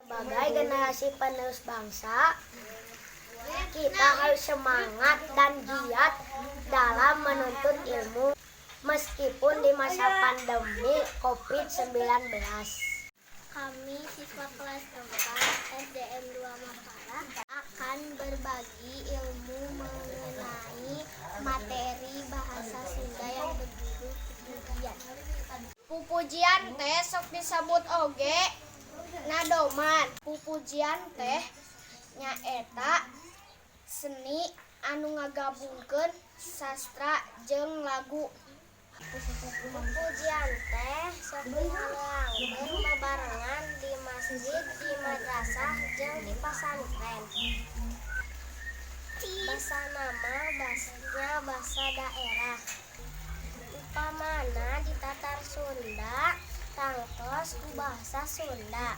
Sebagai generasi penerus bangsa, kita harus semangat dan giat dalam menuntut ilmu meskipun di masa pandemi COVID-19. Kami siswa kelas 4 SDN 2 Mapara akan berbagi ilmu mengenai materi bahasa Sunda yang berjudul pupujian. Pupujian teh sok disebut oge nadoman. Pupujian teh nyaeta seni anu ngagabungkeun sastra jeung lagu. Pujian teh sok dihalangkeun babarengan di masjid, di madrasah, jeung di pasantren. Basa nama basnya basa daerah. Upamana di Tatar Sunda tangtos ku basa Sunda.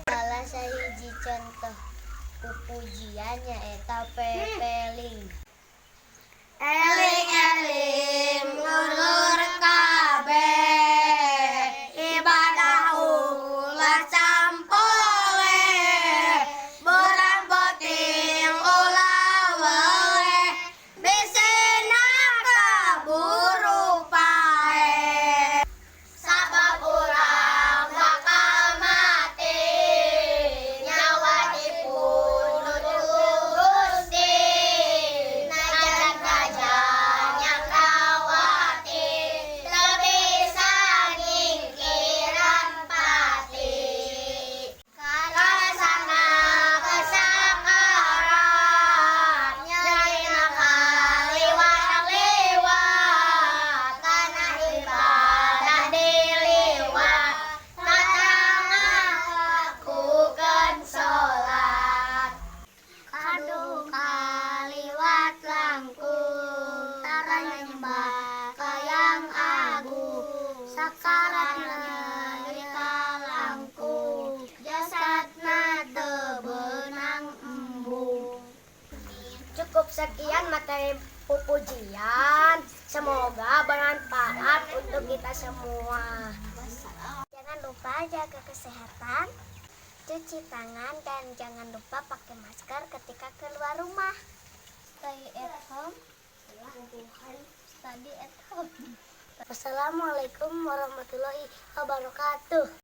Salah sahiji contoh pupujian nyaeta pepeling. Eling-eling ngulur kabeh ibadah ulah campoe borang poting ulah wewe bisina kaburu pae sabab urang bakal mati nyawa dipunut ku Gusti najan gajah yang rawati teu bisa nyingkiran pati karasana kesakarat nyarina kaliwat-liwat kana ibadah diliwat lakukeun sholat aduh kaliwat langkung taranya nyembah ka yang agung sakaratna derita langkung jasadna teu beunang embung. Cukup sekian materi pupujian, semoga bermanfaat untuk kita semua. Jangan lupa jaga kesehatan, cuci tangan, dan jangan lupa pakai masker ketika keluar rumah. Stay at home, study at home. Wassalamualaikum warahmatullahi wabarakatuh.